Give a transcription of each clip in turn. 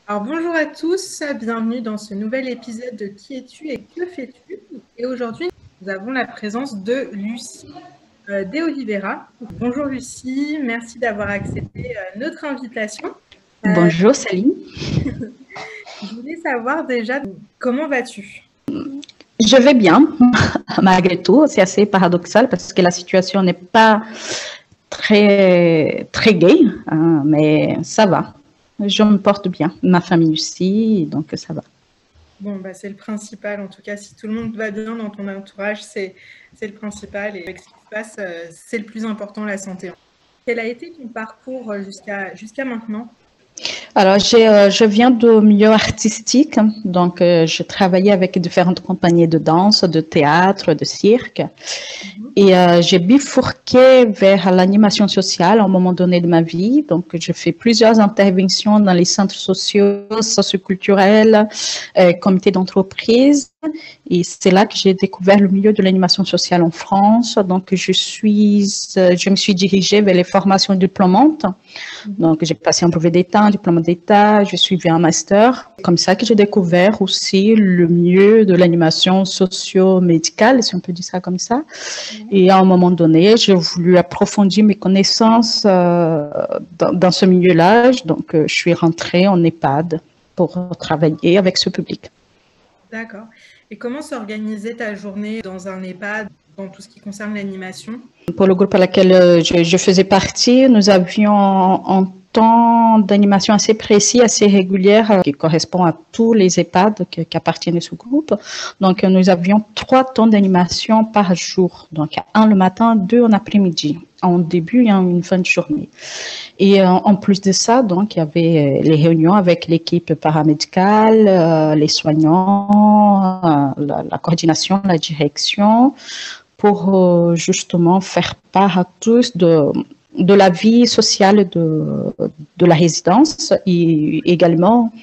Alors bonjour à tous, bienvenue dans ce nouvel épisode de Qui es-tu et que fais-tu? Et aujourd'hui, nous avons la présence de Lucie De Oliveira. Bonjour Lucie, merci d'avoir accepté notre invitation. Bonjour Saline. Je voulais savoir déjà comment vas-tu? Je vais bien, malgré tout. C'est assez paradoxal parce que la situation n'est pas très gaie, hein, mais ça va. Je me porte bien. Ma famille aussi, donc ça va. Bon, bah, c'est le principal. En tout cas, si tout le monde va bien dans ton entourage, c'est le principal. Et avec ce qui se passe, c'est le plus important, la santé. Quel a été ton parcours jusqu'à maintenant? Alors, je viens du milieu artistique, donc je travaillais avec différentes compagnies de danse, de théâtre, de cirque. Et j'ai bifurqué vers l'animation sociale à un moment donné de ma vie. Donc, je fais plusieurs interventions dans les centres sociaux, socioculturels, comités d'entreprise. Et c'est là que j'ai découvert le milieu de l'animation sociale en France. Donc, je me suis dirigée vers les formations diplômantes. Donc, j'ai passé un brevet d'État, un diplôme d'État, j'ai suivi un master. Comme ça que j'ai découvert aussi le milieu de l'animation socio-médicale, si on peut dire ça comme ça. Et à un moment donné, j'ai voulu approfondir mes connaissances dans ce milieu-là. Donc, je suis rentrée en EHPAD pour travailler avec ce public. D'accord. Et comment s'organisait ta journée dans un EHPAD, dans tout ce qui concerne l'animation? Pour le groupe à laquelle je faisais partie, nous avions un temps d'animation assez précis, assez régulière, qui correspond à tous les EHPAD qui appartiennent à ce groupe. Donc, nous avions 3 temps d'animation par jour. Donc, un le matin, 2 en après-midi, en début et en une fin de journée. Et en plus de ça, donc, il y avait les réunions avec l'équipe paramédicale, les soignants, la coordination, la direction, pour justement faire part à tous de la vie sociale de la résidence et également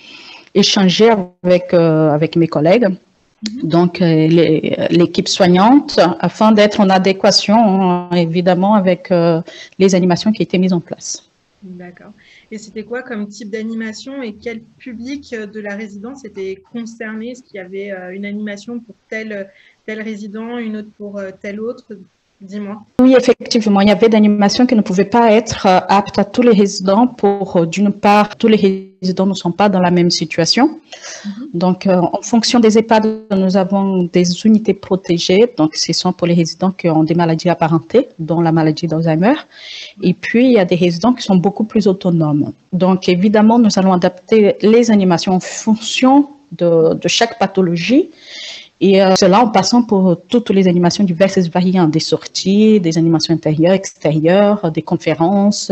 échanger avec mes collègues, donc l'équipe soignante, afin d'être en adéquation évidemment avec les animations qui étaient mises en place. D'accord. Et c'était quoi comme type d'animation et quel public de la résidence était concerné? Est-ce qu'il y avait une animation pour tel résident, une autre pour tel autre? Dis-moi. Oui, effectivement, il y avait d'animations qui ne pouvaient pas être aptes à tous les résidents pour, d'une part, tous les résidents ne sont pas dans la même situation. Donc, en fonction des EHPAD, nous avons des unités protégées. Donc, ce sont pour les résidents qui ont des maladies apparentées, dont la maladie d'Alzheimer. Et puis, il y a des résidents qui sont beaucoup plus autonomes. Donc, évidemment, nous allons adapter les animations en fonction de chaque pathologie. Et cela en passant pour toutes les animations diverses et variantes, des sorties, des animations intérieures, extérieures, des conférences,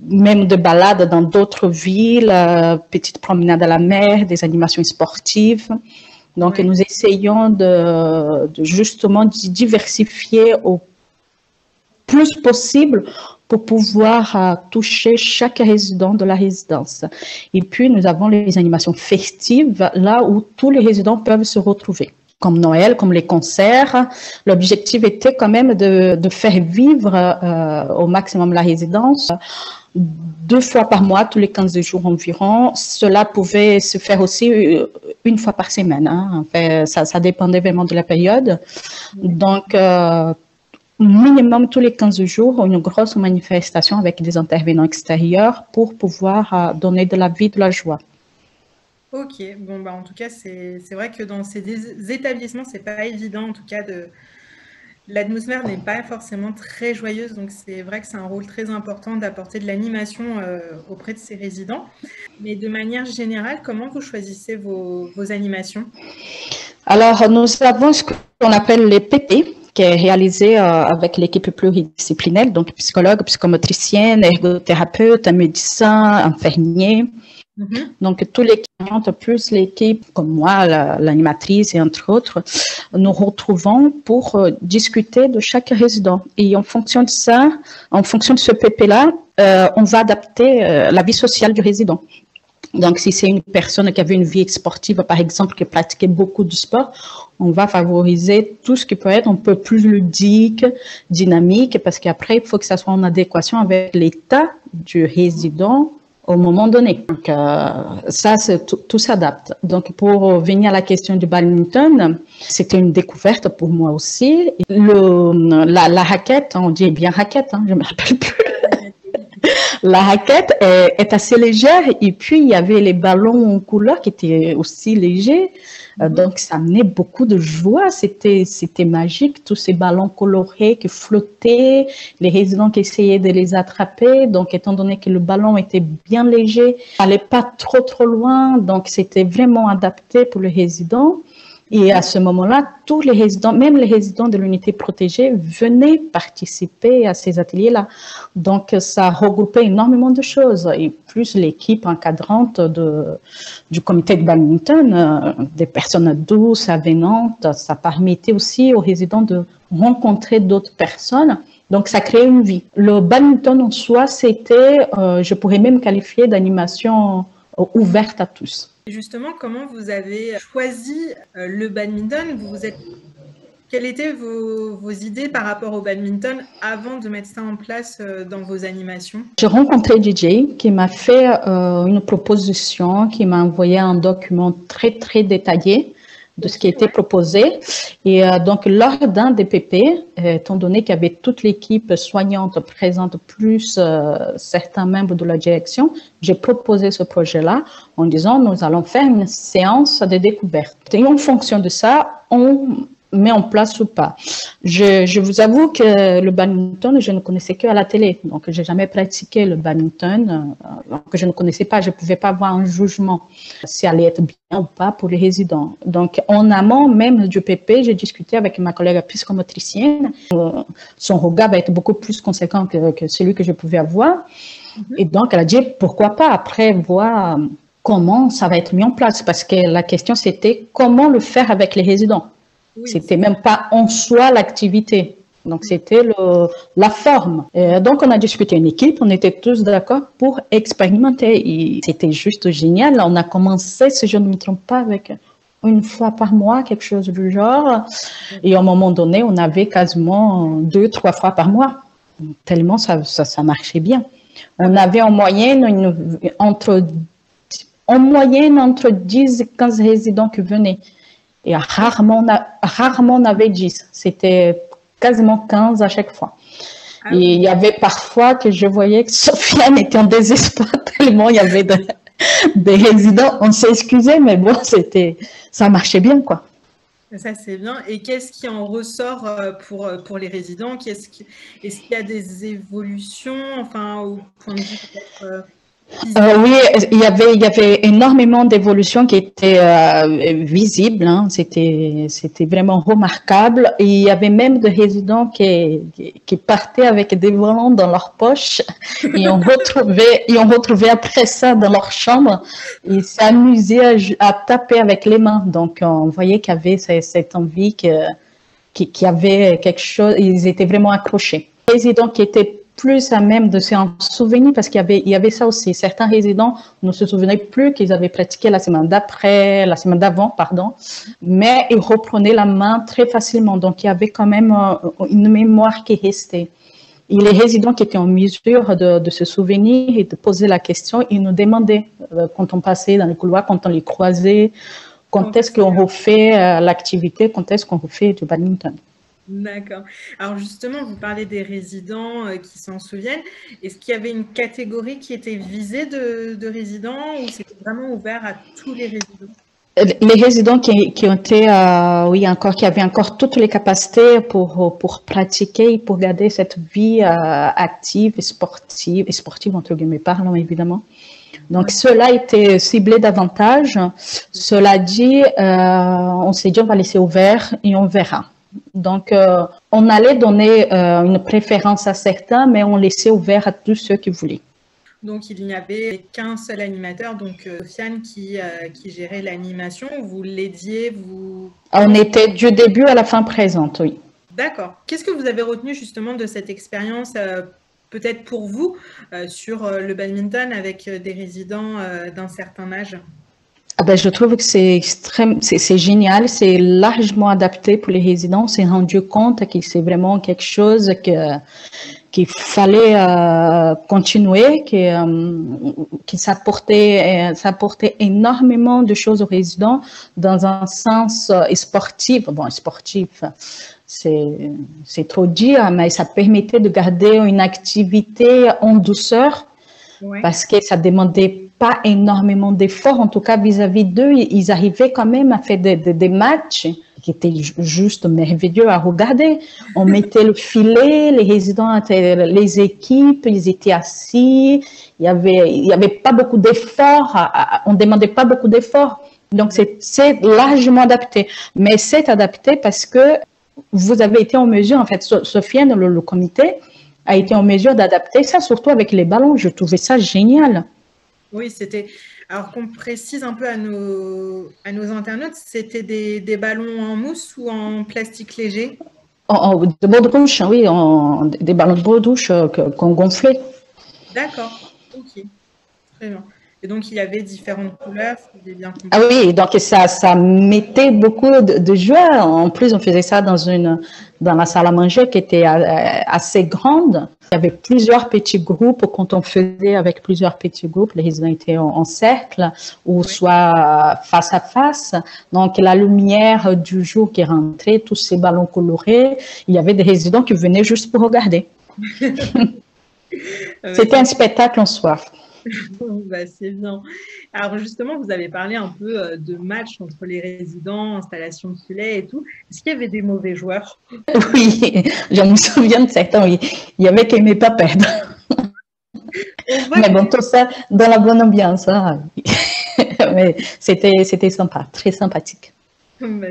même de balades dans d'autres villes, petites promenades à la mer, des animations sportives. Donc, nous essayons de justement diversifier au plus possible pour pouvoir toucher chaque résident de la résidence. Et puis, nous avons les animations festives, là où tous les résidents peuvent se retrouver, comme Noël, comme les concerts. L'objectif était quand même de faire vivre au maximum la résidence 2 fois par mois, tous les 15 jours environ. Cela pouvait se faire aussi 1 fois par semaine. Hein. Enfin, ça dépendait vraiment de la période. Donc, minimum tous les 15 jours, une grosse manifestation avec des intervenants extérieurs pour pouvoir donner de la vie, de la joie. Ok, bon, bah, en tout cas, c'est vrai que dans ces établissements, c'est pas évident, en tout cas, l'atmosphère n'est pas forcément très joyeuse, donc c'est vrai que c'est un rôle très important d'apporter de l'animation auprès de ces résidents. Mais de manière générale, comment vous choisissez vos animations? Alors, nous avons ce qu'on appelle les PP, qui est réalisé avec l'équipe pluridisciplinaire, donc psychologue, psychomotricienne, ergothérapeute, médecin, infirmier. Donc, tous les clients, plus l'équipe, comme moi, l'animatrice et entre autres, nous retrouvons pour discuter de chaque résident. Et en fonction de ça, en fonction de ce PP-là, on va adapter la vie sociale du résident. Donc, si c'est une personne qui avait une vie sportive, par exemple, qui pratiquait beaucoup de sport, on va favoriser tout ce qui peut être un peu plus ludique, dynamique, parce qu'après, il faut que ça soit en adéquation avec l'état du résident au moment donné. Donc, ça, tout s'adapte. Donc, pour venir à la question du badminton, c'était une découverte pour moi aussi. La raquette, on dit bien raquette, je ne me rappelle plus. La raquette est assez légère et puis il y avait les ballons en couleur qui étaient aussi légers. Donc, ça amenait beaucoup de joie. C'était magique, tous ces ballons colorés qui flottaient, les résidents qui essayaient de les attraper. Donc, étant donné que le ballon était bien léger, n'allait pas trop loin. Donc, c'était vraiment adapté pour les résidents. Et à ce moment-là, tous les résidents, même les résidents de l'unité protégée, venaient participer à ces ateliers-là. Donc, ça regroupait énormément de choses. Et plus l'équipe encadrante du comité de badminton, des personnes douces, avenantes, ça permettait aussi aux résidents de rencontrer d'autres personnes. Donc, ça créait une vie. Le badminton en soi, c'était, je pourrais même qualifier d'animation ouverte à tous. Justement, comment vous avez choisi le badminton? Quelles étaient vos idées par rapport au badminton avant de mettre ça en place dans vos animations? J'ai rencontré DJ qui m'a fait une proposition, qui m'a envoyé un document très détaillé de ce qui était proposé. Et donc, lors d'un DPP, étant donné qu'il y avait toute l'équipe soignante présente, plus certains membres de la direction, j'ai proposé ce projet-là en disant, nous allons faire une séance de découverte. Et en fonction de ça, on met en place ou pas. Je vous avoue que le badminton, je ne connaissais qu'à la télé. Donc, j'ai jamais pratiqué le badminton. Donc, je ne connaissais pas, je ne pouvais pas avoir un jugement si ça allait être bien ou pas pour les résidents. Donc, en amont même du PP, j'ai discuté avec ma collègue psychomotricienne. Son regard va être beaucoup plus conséquent que celui que je pouvais avoir. Et donc, elle a dit, pourquoi pas après voir comment ça va être mis en place. Parce que la question, c'était comment le faire avec les résidents. Oui. C'était même pas en soi l'activité. Donc, c'était la forme. Et donc, on a discuté une équipe, on était tous d'accord pour expérimenter. Et c'était juste génial. On a commencé, si je ne me trompe pas, avec une fois par mois, quelque chose du genre. Et à un moment donné, on avait quasiment 2-3 fois par mois. Tellement ça marchait bien. On avait en moyenne entre 10 et 15 résidents qui venaient. Et rarement on avait 10. C'était quasiment 15 à chaque fois. Ah oui. Et il y avait parfois que je voyais que Sofiane était en désespoir tellement il y avait des résidents. On s'est excusé, mais bon, ça marchait bien, quoi. Ça, c'est bien. Et qu'est-ce qui en ressort pour les résidents? Est-ce qu'il y a des évolutions, enfin, au point de vue peut-être oui, il y avait énormément d'évolutions qui étaient visibles. C'était vraiment remarquable. Et il y avait même des résidents qui partaient avec des volants dans leur poche et on retrouvait après ça dans leur chambre. Ils s'amusaient à taper avec les mains. Donc, on voyait qu'il y avait cette envie qu'il y avait quelque chose. Ils étaient vraiment accrochés. Les résidents qui étaient plus à même de s'en souvenir parce qu'il y avait ça aussi. Certains résidents ne se souvenaient plus qu'ils avaient pratiqué la semaine d'avant, mais ils reprenaient la main très facilement. Donc, il y avait quand même une mémoire qui restait. Et les résidents qui étaient en mesure de se souvenir et de poser la question, ils nous demandaient quand on passait dans les couloirs, quand on les croisait, quand est-ce qu'on refait l'activité, quand est-ce qu'on refait du badminton. D'accord. Alors justement, vous parlez des résidents qui s'en souviennent. Est-ce qu'il y avait une catégorie qui était visée de résidents ou c'était vraiment ouvert à tous les résidents? Les résidents qui avaient encore toutes les capacités pour pratiquer et pour garder cette vie active et sportive entre guillemets parlant évidemment. Donc, cela était ciblé davantage. Cela dit, on s'est dit on va laisser ouvert et on verra. Donc, on allait donner une préférence à certains, mais on laissait ouvert à tous ceux qui voulaient. Donc, il n'y avait qu'un seul animateur, donc Sofiane, qui gérait l'animation. Vous l'aidiez, On était du début à la fin présente, oui. D'accord. Qu'est-ce que vous avez retenu justement de cette expérience, peut-être pour vous, sur le badminton avec des résidents d'un certain âge? Ah ben, je trouve que c'est extrême, c'est génial, c'est largement adapté pour les résidents. On s'est rendu compte que c'est vraiment quelque chose qu'il fallait continuer, que ça apportait énormément de choses aux résidents dans un sens sportif. Bon, sportif, c'est trop dire, mais ça permettait de garder une activité en douceur. Ouais. Parce que ça demandait pas énormément d'efforts, en tout cas vis-à-vis d'eux, ils arrivaient quand même à faire des matchs qui étaient juste merveilleux à regarder. On mettait le filet, les résidents, les équipes, ils étaient assis, il y avait pas beaucoup d'efforts, on demandait pas beaucoup d'efforts. Donc c'est largement adapté, mais c'est adapté parce que vous avez été en mesure, en fait, Sofiane, le comité, a été en mesure d'adapter ça, surtout avec les ballons. Je trouvais ça génial. Oui, c'était... Alors qu'on précise un peu à nos internautes, c'était des ballons en mousse ou en plastique léger? De baudruche, oui, des ballons de baudruche qu'on gonflait. D'accord, ok, très bien. Et donc, il y avait différentes couleurs, c'était bien compris. Ah oui, donc ça mettait beaucoup de joie. En plus, on faisait ça dans la salle à manger qui était assez grande. Il y avait plusieurs petits groupes. Quand on faisait avec plusieurs petits groupes, les résidents étaient en cercle ou soit face à face. Donc, la lumière du jour qui rentrait, tous ces ballons colorés, il y avait des résidents qui venaient juste pour regarder. C'était un spectacle en soi. Bah, c'est bien. Alors justement, vous avez parlé un peu de matchs entre les résidents, installation de filet et tout. Est-ce qu'il y avait des mauvais joueurs? Oui, je me souviens de certains, oui. Il y avait qui n'aimaient pas perdre. Mais bon, tout ça dans la bonne ambiance. Hein. Mais c'était sympa, très sympathique. Bah,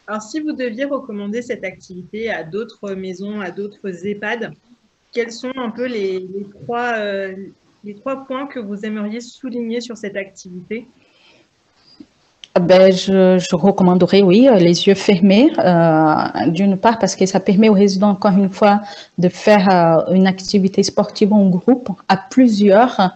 alors, si vous deviez recommander cette activité à d'autres maisons, à d'autres EHPAD, quels sont un peu les trois points que vous aimeriez souligner sur cette activité? Ben, je recommanderais, oui, les yeux fermés, d'une part parce que ça permet aux résidents, encore une fois, de faire une activité sportive en groupe, à plusieurs.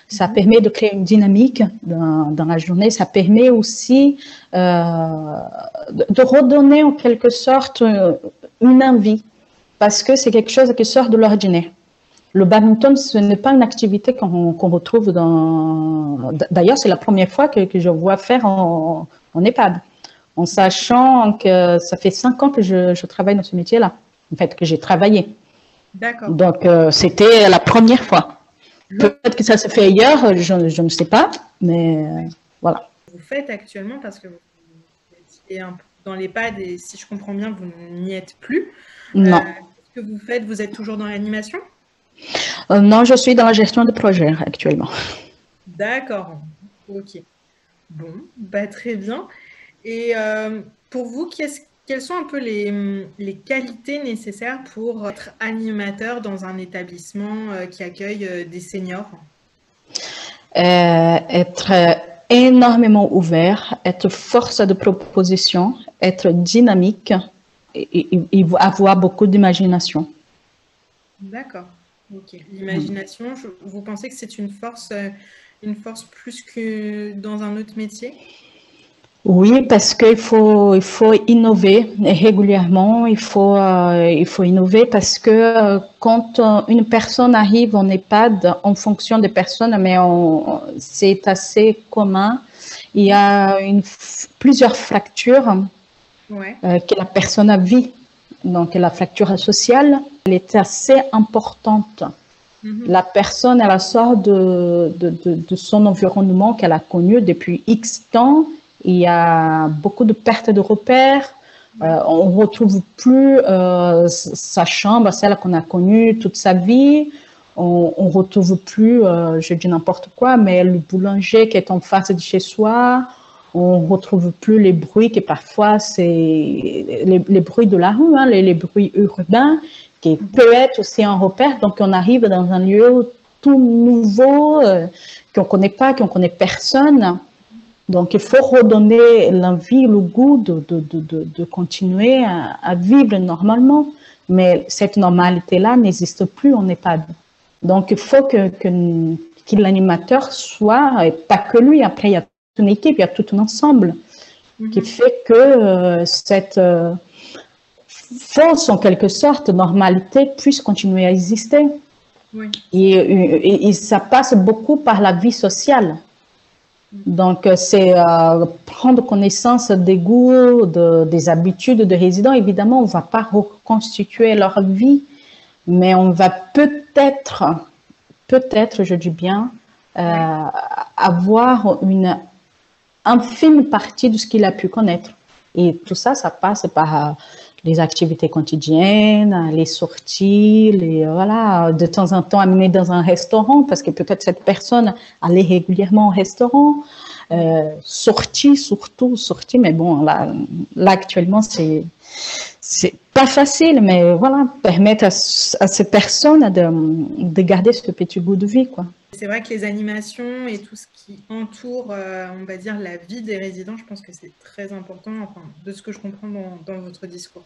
Ça permet de créer une dynamique dans la journée. Ça permet aussi de redonner en quelque sorte une envie, parce que c'est quelque chose qui sort de l'ordinaire. Le badminton, ce n'est pas une activité qu'on retrouve dans... D'ailleurs, c'est la première fois que je vois faire en EHPAD, en sachant que ça fait 5 ans que je travaille dans ce métier-là, en fait, que j'ai travaillé. D'accord. Donc, c'était la première fois. Peut-être que ça se fait ailleurs, je ne sais pas, mais voilà. Vous faites actuellement, parce que vous étiez dans l'EHPAD et si je comprends bien, vous n'y êtes plus. Non. Qu'est-ce que vous faites? Vous êtes toujours dans l'animation? Non, je suis dans la gestion de projet actuellement. D'accord, ok. Bon, bah, très bien. Et pour vous, quelles sont un peu les qualités nécessaires pour être animateur dans un établissement qui accueille des seniors? Être énormément ouvert, être force de proposition, être dynamique et avoir beaucoup d'imagination. D'accord. Ok. L'imagination, vous pensez que c'est une force plus que dans un autre métier? Oui, parce qu'il faut innover régulièrement, il faut innover parce que quand une personne arrive en EHPAD, en fonction des personnes, mais c'est assez commun, il y a plusieurs fractures que la personne a vécues. Donc, la fracture sociale, elle est assez importante. La personne, elle sort de son environnement qu'elle a connu depuis X temps. Il y a beaucoup de pertes de repères. On ne retrouve plus sa chambre, celle qu'on a connue toute sa vie. On ne retrouve plus, je dis n'importe quoi, mais le boulanger qui est en face de chez soi. On ne retrouve plus les bruits qui parfois, c'est les bruits de la rue, hein, les bruits urbains, qui peut être aussi un repère. Donc, on arrive dans un lieu tout nouveau, qu'on ne connaît pas, qu'on ne connaît personne. Donc, il faut redonner l'envie, le goût de continuer à vivre normalement. Mais cette normalité-là n'existe plus en EHPAD. Donc, il faut que l'animateur soit, et pas que lui, après, il y a une équipe, il y a tout un ensemble qui fait que cette fausse, en quelque sorte, normalité puisse continuer à exister. Oui. Et ça passe beaucoup par la vie sociale. Donc, c'est prendre connaissance des goûts, des habitudes de résidents. Évidemment, on ne va pas reconstituer leur vie, mais on va peut-être, je dis bien, avoir une infime partie de ce qu'il a pu connaître. Et tout ça, ça passe par les activités quotidiennes, les sorties, voilà, de temps en temps amener dans un restaurant, parce que peut-être cette personne allait régulièrement au restaurant, sortie, mais bon, là actuellement, c'est pas facile, mais voilà, permettre à ces personnes de garder ce petit goût de vie, quoi. C'est vrai que les animations et tout ce qui entoure, on va dire, la vie des résidents, je pense que c'est très important, enfin, de ce que je comprends dans votre discours.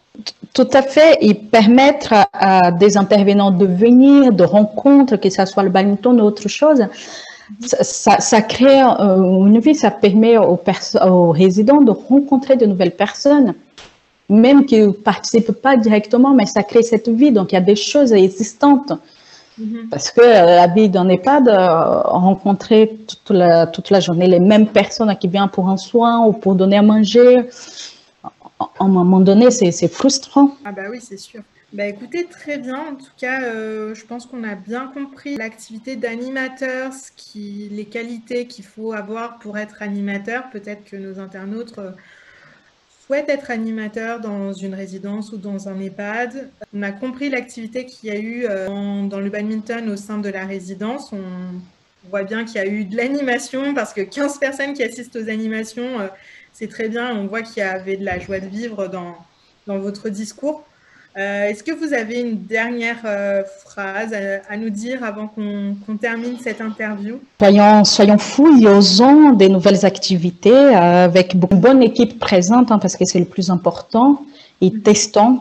Tout à fait, et permettre à des intervenants de venir, de rencontres, que ce soit le badminton ou autre chose, ça crée une vie, ça permet aux résidents de rencontrer de nouvelles personnes, même qui ne participent pas directement, mais ça crée cette vie, donc il y a des choses existantes. Parce que la vie d'un EHPAD, rencontrer toute la journée les mêmes personnes qui viennent pour un soin ou pour donner à manger, à un moment donné, c'est frustrant. Ah bah oui, c'est sûr. Bah écoutez, très bien. En tout cas, je pense qu'on a bien compris l'activité d'animateur, les qualités qu'il faut avoir pour être animateur. Peut-être que nos internautes souhaitent être animateurs dans une résidence ou dans un EHPAD. On a compris l'activité qu'il y a eu dans le badminton au sein de la résidence. On voit bien qu'il y a eu de l'animation parce que 15 personnes qui assistent aux animations, c'est très bien. On voit qu'il y avait de la joie de vivre dans votre discours. Est-ce que vous avez une dernière phrase à nous dire avant qu'on termine cette interview? Soyons fous et osons des nouvelles activités avec une bonne équipe présente, parce que c'est le plus important. Et testons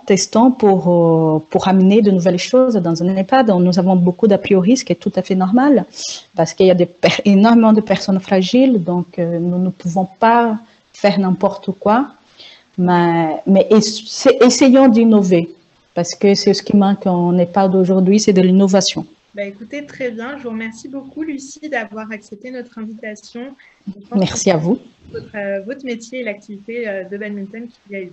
pour amener de nouvelles choses dans un EHPAD. Nous avons beaucoup d'a priori, ce qui est tout à fait normal, parce qu'il y a énormément de personnes fragiles, donc nous ne pouvons pas faire n'importe quoi. Mais essayons d'innover, parce que c'est ce qui manque en EHPAD aujourd'hui, c'est de l'innovation. Bah écoutez, très bien. Je vous remercie beaucoup, Lucie, d'avoir accepté notre invitation. Merci à vous. Votre métier et l'activité de badminton qu'il y a eu.